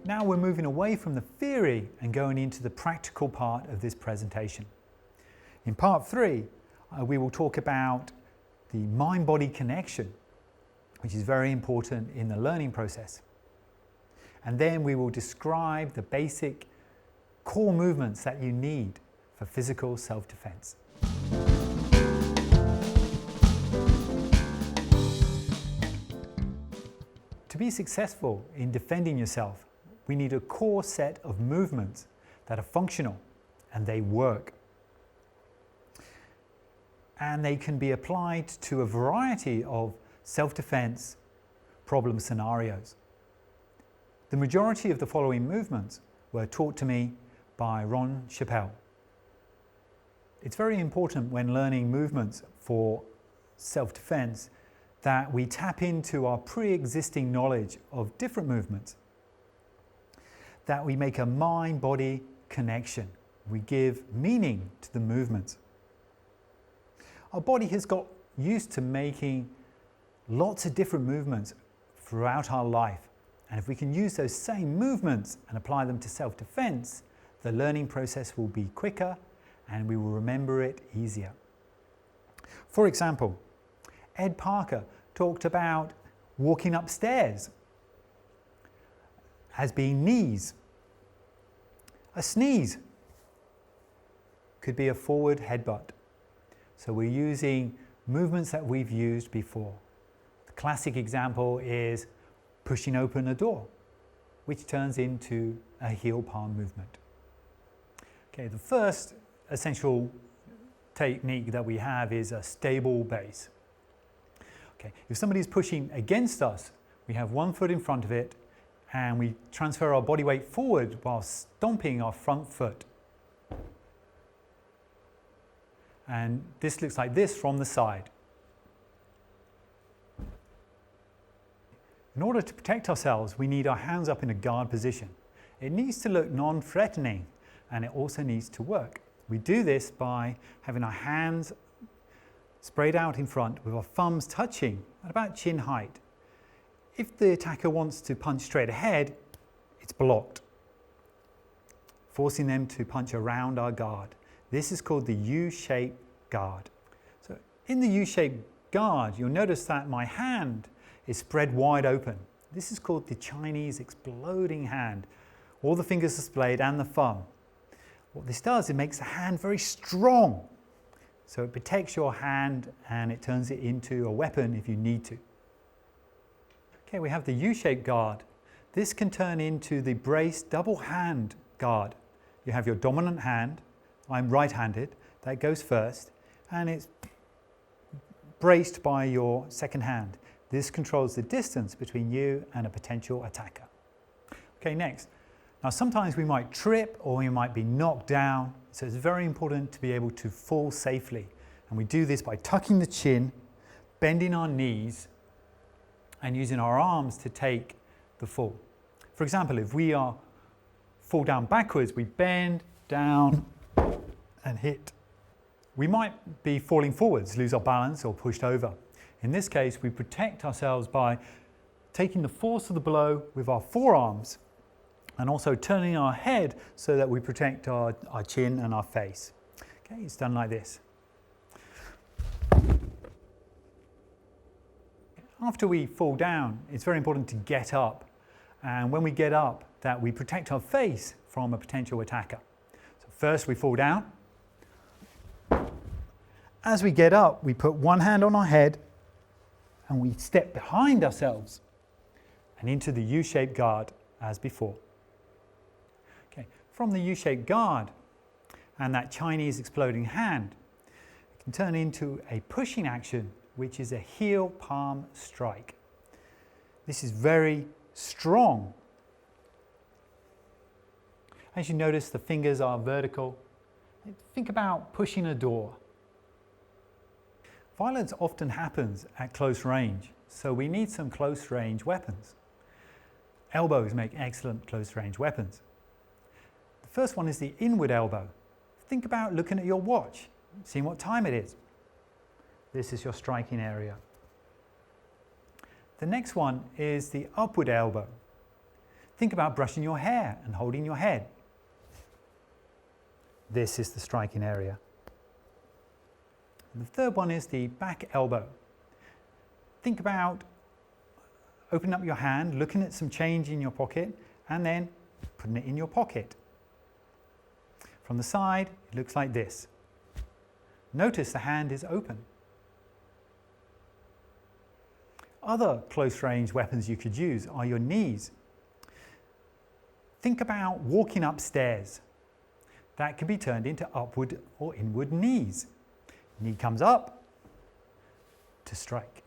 Now we're moving away from the theory and going into the practical part of this presentation. In part 3, we will talk about the mind-body connection, which is very important in the learning process. And then we will describe the basic core movements that you need for physical self-defense. To be successful in defending yourself, we need a core set of movements that are functional and they work. And they can be applied to a variety of self-defense problem scenarios. The majority of the following movements were taught to me by Ron Chappell. It's very important when learning movements for self-defense that we tap into our pre-existing knowledge of different movements, that we make a mind-body connection. We give meaning to the movements. Our body has got used to making lots of different movements throughout our life. And if we can use those same movements and apply them to self-defense, the learning process will be quicker and we will remember it easier. For example, Ed Parker talked about walking upstairs as being knees. A sneeze could be a forward headbutt. So we're using movements that we've used before. The classic example is pushing open a door, which turns into a heel palm movement. Okay, the first essential technique that we have is a stable base. Okay, if somebody's pushing against us, we have one foot in front of it and we transfer our body weight forward while stomping our front foot. And this looks like this from the side. In order to protect ourselves, we need our hands up in a guard position. It needs to look non-threatening and it also needs to work. We do this by having our hands sprayed out in front with our thumbs touching at about chin height. If the attacker wants to punch straight ahead, it's blocked, forcing them to punch around our guard. This is called the U-shaped guard. So in the U-shaped guard, you'll notice that my hand is spread wide open. This is called the Chinese exploding hand. All the fingers displayed and the thumb. What this does, it makes the hand very strong. So it protects your hand and it turns it into a weapon if you need to. Okay, we have the U-shaped guard. This can turn into the braced double hand guard. You have your dominant hand. I'm right-handed. That goes first. And it's braced by your second hand. This controls the distance between you and a potential attacker. Okay, next. Now sometimes we might trip or we might be knocked down. So it's very important to be able to fall safely. And we do this by tucking the chin, bending our knees, and using our arms to take the fall. For example, if we fall down backwards, we bend down and hit. We might be falling forwards, lose our balance or pushed over. In this case, we protect ourselves by taking the force of the blow with our forearms and also turning our head so that we protect our chin and our face. Okay, it's done like this. After we fall down, it's very important to get up. And when we get up, that we protect our face from a potential attacker. So first we fall down. As we get up, we put one hand on our head and we step behind ourselves and into the U-shaped guard as before. Okay. From the U-shaped guard and that Chinese exploding hand, it can turn into a pushing action, which is a heel palm strike. This is very strong. As you notice, the fingers are vertical. Think about pushing a door. Violence often happens at close range, so we need some close range weapons. Elbows make excellent close range weapons. The first one is the inward elbow. Think about looking at your watch, seeing what time it is. This is your striking area. The next one is the upward elbow. Think about brushing your hair and holding your head. This is the striking area. And the third one is the back elbow. Think about opening up your hand, looking at some change in your pocket, and then putting it in your pocket. From the side, it looks like this. Notice the hand is open. Other close-range weapons you could use are your knees. Think about walking upstairs. That can be turned into upward or inward knees. Knee comes up to strike.